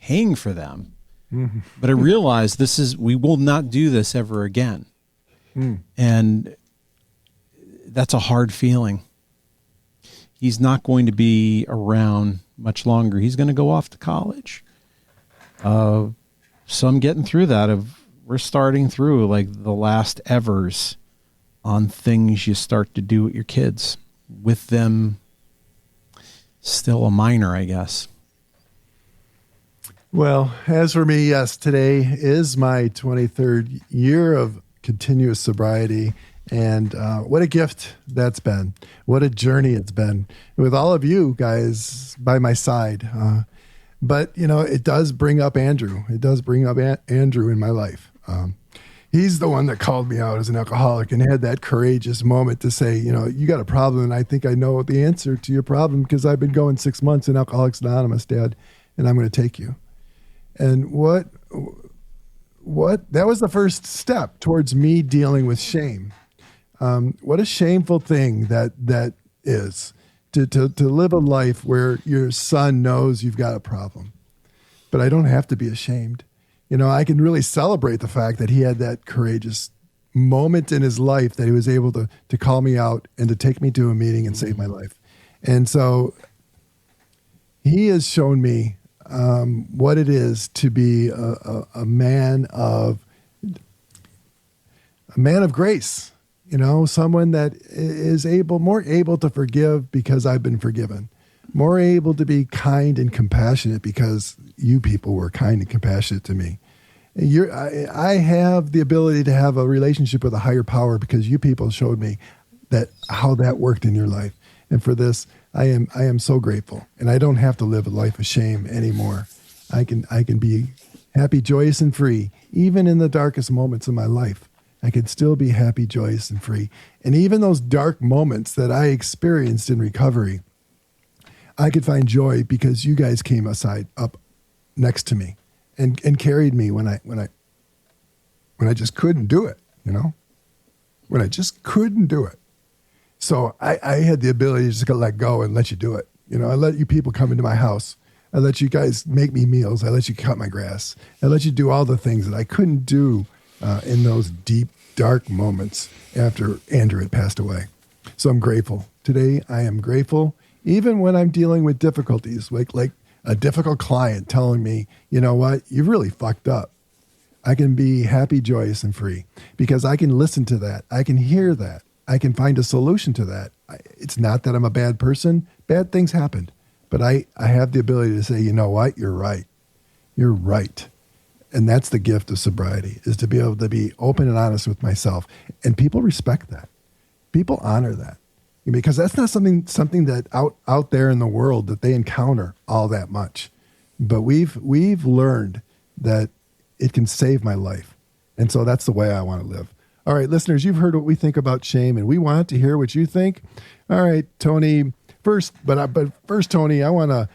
paying for them. Mm-hmm. But I realize we will not do this ever again. And that's a hard feeling. He's not going to be around much longer. He's going to go off to college. So I'm getting through that. We're starting through like the last evers on things you start to do with your kids, with them still a minor, I guess. Well, as for me, yes, today is my 23rd year of continuous sobriety. And what a gift that's been. What a journey it's been with all of you guys by my side. But, it does bring up Andrew. It does bring up Andrew in my life. He's the one that called me out as an alcoholic and had that courageous moment to say, you got a problem. And I think I know the answer to your problem because I've been going 6 months in Alcoholics Anonymous, Dad, and I'm going to take you. And what that was the first step towards me dealing with shame. What a shameful thing that is to live a life where your son knows you've got a problem. But I don't have to be ashamed. I can really celebrate the fact that he had that courageous moment in his life that he was able to call me out and to take me to a meeting and save my life. And so he has shown me what it is to be a man of grace. Someone that is more able to forgive because I've been forgiven, more able to be kind and compassionate because you people were kind and compassionate to me. I have the ability to have a relationship with a higher power because you people showed me how that worked in your life. And for this, I am so grateful. And I don't have to live a life of shame anymore. I can be happy, joyous, and free, even in the darkest moments of my life. I could still be happy, joyous, and free. And even those dark moments that I experienced in recovery, I could find joy because you guys came up next to me and carried me when I just couldn't do it, when I just couldn't do it. So I had the ability to just let go and let you do it. I let you people come into my house. I let you guys make me meals. I let you cut my grass. I let you do all the things that I couldn't do in those deep, dark moments after Andrew had passed away. So I'm grateful. Today, I am grateful, even when I'm dealing with difficulties, like a difficult client telling me, you know what, you've really fucked up. I can be happy, joyous, and free because I can listen to that. I can hear that. I can find a solution to that. It's not that I'm a bad person. Bad things happened. But I have the ability to say, you know what? You're right. You're right. And that's the gift of sobriety, is to be able to be open and honest with myself. And people respect that. People honor that. Because that's not something that out there in the world that they encounter all that much. But we've learned that it can save my life. And so that's the way I want to live. All right, listeners, you've heard what we think about shame, and we want to hear what you think. All right, Tony, first, Tony, I want to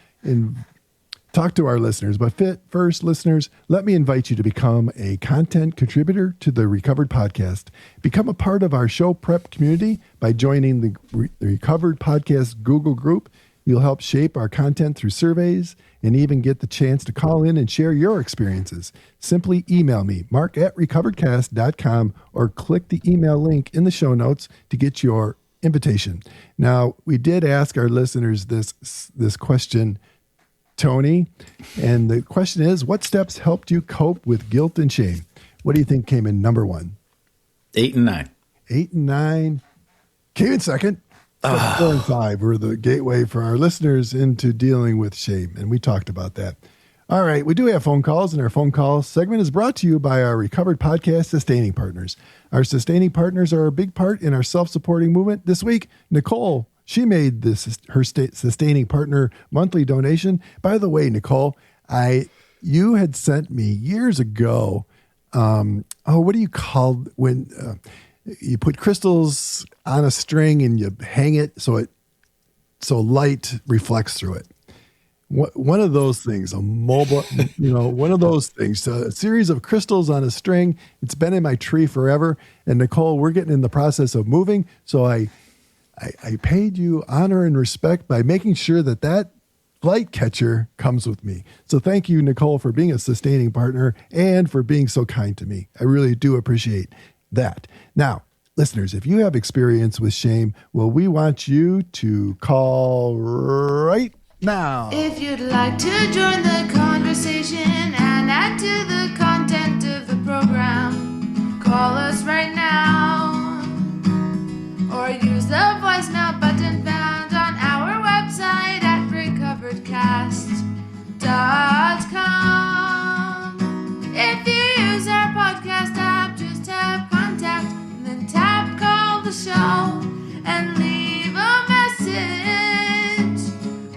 talk to our listeners. But first, listeners, let me invite you to become a content contributor to the Recovered Podcast. Become a part of our show prep community by joining the Recovered Podcast Google group. You'll help shape our content through surveys and even get the chance to call in and share your experiences. Simply email me, mark@recoveredcast.com, or click the email link in the show notes to get your invitation. Now, we did ask our listeners this question, Tony, and the question is, what steps helped you cope with guilt and shame? What do you think came in number 1? 8 and 9. 8 and 9 came in second. 4 and 5 were the gateway for our listeners into dealing with shame, and we talked about that. All right, we do have phone calls, and our phone call segment is brought to you by our Recovered Podcast Sustaining Partners. Our Sustaining Partners are a big part in our self-supporting movement. This week, Nicole, she made her Sustaining Partner monthly donation. By the way, Nicole, you had sent me years ago, what do you call when you put crystals on a string and you hang it so light reflects through it. One of those things, a mobile, one of those things, a series of crystals on a string. It's been in my tree forever. And Nicole, we're getting in the process of moving. So I paid you honor and respect by making sure that light catcher comes with me. So thank you, Nicole, for being a sustaining partner and for being so kind to me. I really do appreciate that. Now, listeners, if you have experience with shame, well, we want you to call right now. If you'd like to join the conversation and add to the content of the program, call us right now or use the voicemail button found on our website at recoveredcast.com. If you use our podcast app, just tap contact and then tap call the show and leave a message.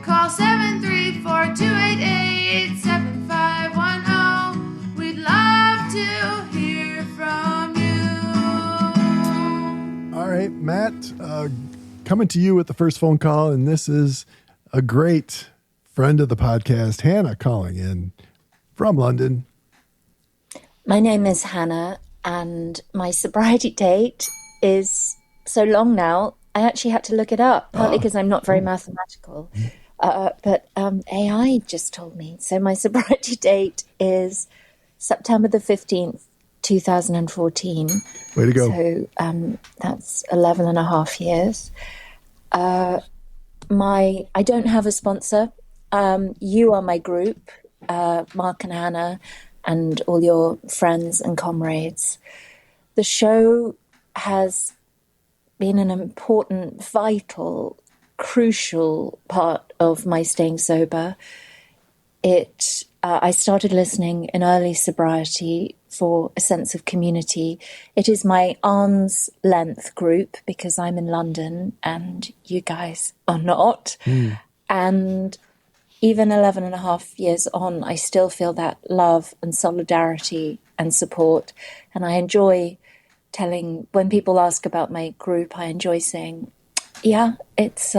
Call 734-288-7510. We'd love to hear from you. All right, Matt, coming to you with the first phone call, and this is a great friend of the podcast, Hannah, calling in from London. My name is Hannah, and my sobriety date is so long now, I actually had to look it up, partly because I'm not very mathematical. But AI just told me. So my sobriety date is September the 15th, 2014. Way to go. So that's 11 and a half years. I don't have a sponsor. You are my group, Mark and Hannah, and all your friends and comrades. The show has been an important, vital, crucial part of my staying sober. I started listening in early sobriety for a sense of community. It is my arm's length group because I'm in London and you guys are not. And even 11 and a half years on, I still feel that love and solidarity and support. And I enjoy telling, when people ask about my group, I enjoy saying, yeah, it's,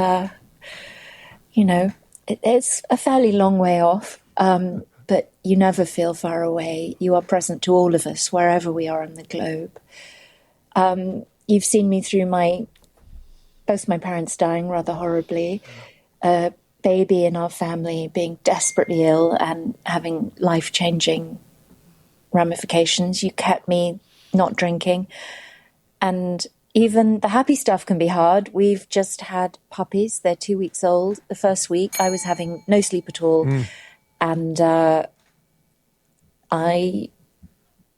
it's a fairly long way off, but you never feel far away. You are present to all of us, wherever we are on the globe. You've seen me through both my parents dying rather horribly, a baby in our family being desperately ill and having life-changing ramifications. You kept me not drinking. And even the happy stuff can be hard. We've just had puppies. They're 2 weeks old. The first week I was having no sleep at all. And I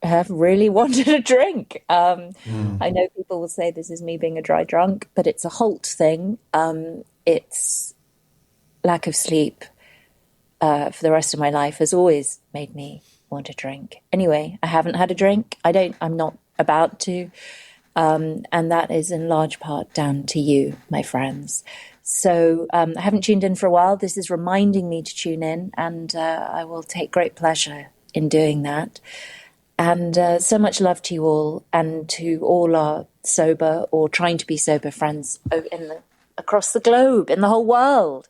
have really wanted a drink. I know people will say this is me being a dry drunk, but it's a halt thing. lack of sleep for the rest of my life has always made me want to drink. Anyway, I haven't had a drink. I'm not about to. And that is in large part down to you, my friends. So I haven't tuned in for a while. This is reminding me to tune in, and I will take great pleasure in doing that. And so much love to you all, and to all our sober or trying to be sober friends across the globe, in the whole world.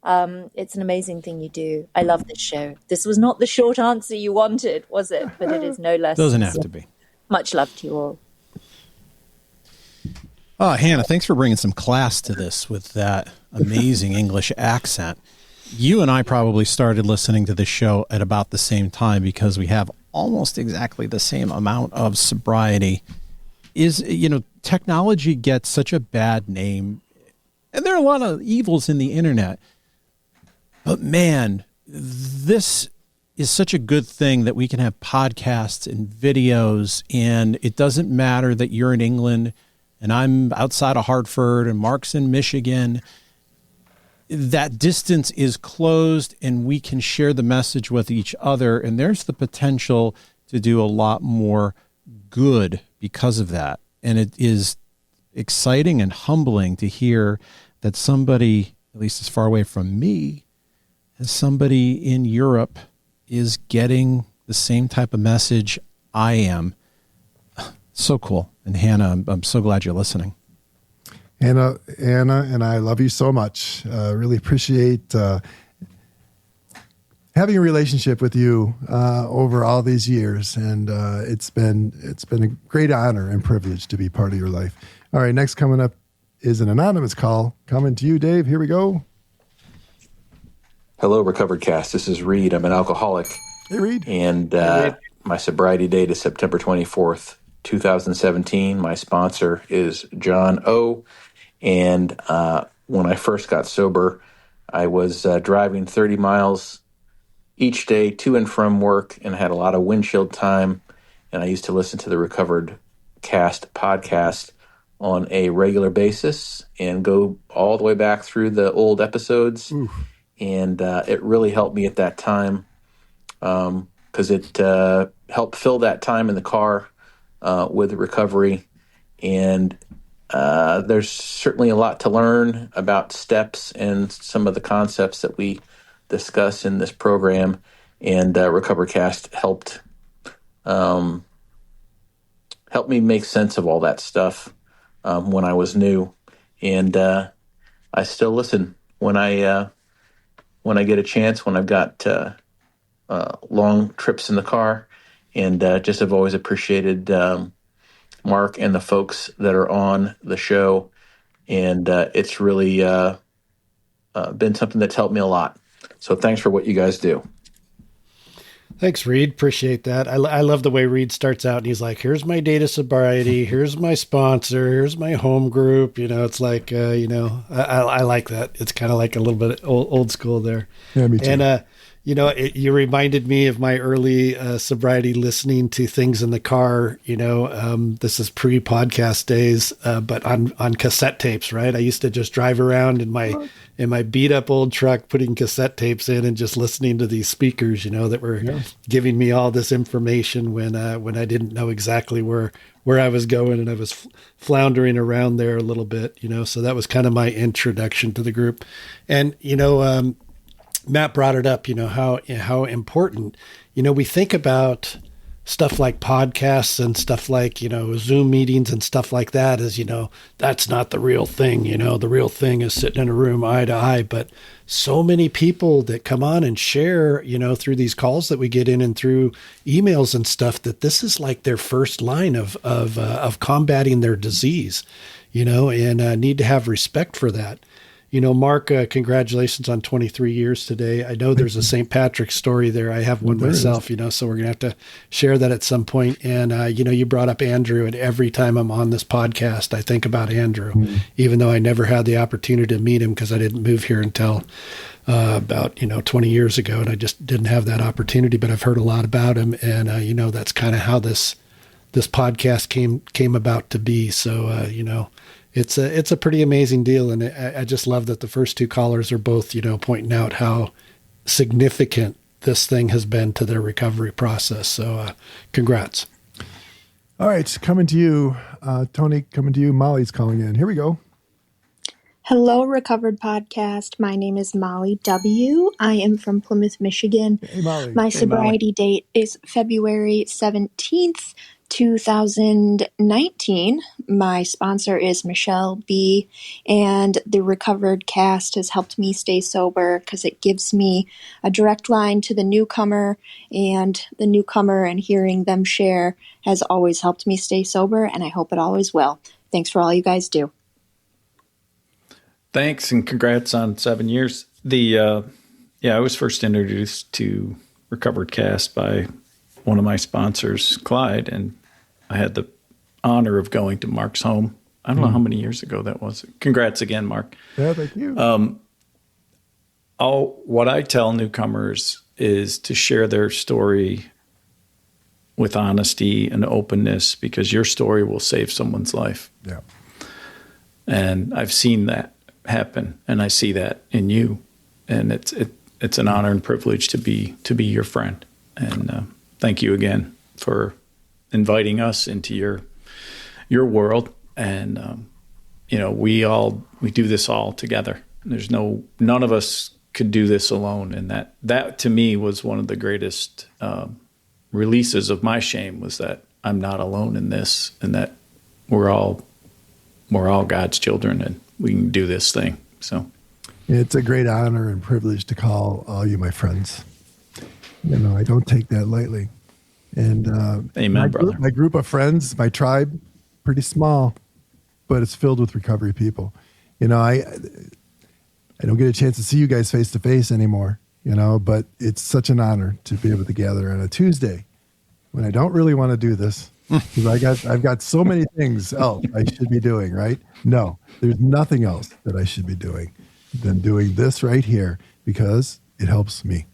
It's an amazing thing you do. I love this show. This was not the short answer you wanted, was it? But it is no less. Doesn't have to be. Much love to you all. Oh, Hannah, thanks for bringing some class to this with that amazing English accent. You and I probably started listening to this show at about the same time because we have almost exactly the same amount of sobriety. Technology gets such a bad name, and there are a lot of evils in the internet. But man, this is such a good thing that we can have podcasts and videos, and it doesn't matter that you're in England and I'm outside of Hartford and Mark's in Michigan. That distance is closed, and we can share the message with each other. And there's the potential to do a lot more good because of that. And it is exciting and humbling to hear that somebody, at least as far away from me as somebody in Europe, is getting the same type of message I am. So cool. And Hannah, I'm so glad you're listening. Anna, and I love you so much. Really appreciate having a relationship with you over all these years, and it's been a great honor and privilege to be part of your life. All right, next coming up is an anonymous call coming to you, Dave. Here we go. Hello, Recovered Cast. This is Reed. I'm an alcoholic. Hey, Reed. And my sobriety date is September 24th, 2017. My sponsor is John O. And when I first got sober, I was driving 30 miles each day to and from work and had a lot of windshield time. And I used to listen to the Recovered Cast podcast on a regular basis and go all the way back through the old episodes. Oof. And it really helped me at that time because it helped fill that time in the car with recovery. And there's certainly a lot to learn about steps and some of the concepts that we discuss in this program. And RecoverCast helped me make sense of all that stuff when I was new. And I still listen when I get a chance, when I've got long trips in the car. And just have always appreciated Mark and the folks that are on the show. And it's really been something that's helped me a lot. So thanks for what you guys do. Thanks, Reed. Appreciate that. I love the way Reed starts out and he's like, here's my data sobriety. Here's my sponsor. Here's my home group. It's like, I like that. It's kind of like a little bit old school there. Yeah, me too. And, you reminded me of my early sobriety listening to things in the car. This is pre-podcast days, but on cassette tapes, right? I used to just drive around in my beat up old truck, putting cassette tapes in and just listening to these speakers, that were giving me all this information when I didn't know exactly where I was going, and I was floundering around there a little bit, so that was kind of my introduction to the group. And, Matt brought it up, how important, we think about stuff like podcasts and stuff like, Zoom meetings and stuff like that as, that's not the real thing. The real thing is sitting in a room eye to eye. But so many people that come on and share, through these calls that we get in and through emails and stuff, that this is like their first line of combating their disease, and need to have respect for that. Mark, congratulations on 23 years today. I know there's a St. Patrick's story there. I have one myself, so we're going to have to share that at some point. And, you brought up Andrew, and every time I'm on this podcast, I think about Andrew, even though I never had the opportunity to meet him because I didn't move here until about, 20 years ago. And I just didn't have that opportunity, but I've heard a lot about him. And, that's kind of how this podcast came about to be. So, it's a pretty amazing deal. And I just love that the first two callers are both, pointing out how significant this thing has been to their recovery process. So congrats. All right, coming to you, Tony, coming to you. Molly's calling in. Here we go. Hello, Recovered Podcast. My name is Molly W. I am from Plymouth, Michigan. Hey, Molly. My sobriety date is February 17th, 2019. My sponsor is Michelle B. And the Recovered cast has helped me stay sober because it gives me a direct line to the newcomer, and the newcomer and hearing them share has always helped me stay sober, and I hope it always will. Thanks for all you guys do. Thanks, and congrats on 7 years. I was first introduced to Recovered Cast by one of my sponsors, Clyde, and I had the honor of going to Mark's home. I don't know how many years ago that was. Congrats again, Mark. Yeah, thank you. What I tell newcomers is to share their story with honesty and openness, because your story will save someone's life. Yeah. And I've seen that happen, and I see that in you, and it's an honor and privilege to be your friend. And thank you again for inviting us into your world. And we do this all together. There's none of us could do this alone, and that to me was one of the greatest releases of my shame, was that I'm not alone in this, and that we're all God's children, and we can do this thing. So it's a great honor and privilege to call all you my friends. I don't take that lightly. And amen, brother. My group of friends, my tribe, pretty small, but it's filled with recovery people. I don't get a chance to see you guys face to face anymore, but it's such an honor to be able to gather on a Tuesday when I don't really want to do this. Because I've got so many things else I should be doing, right? No, there's nothing else that I should be doing than doing this right here, because it helps me.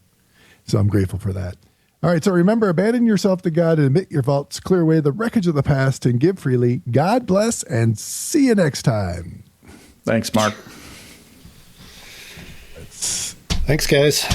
So I'm grateful for that. All right, so remember, abandon yourself to God and admit your faults, clear away the wreckage of the past, and give freely. God bless, and see you next time. Thanks, Mark. Thanks, guys.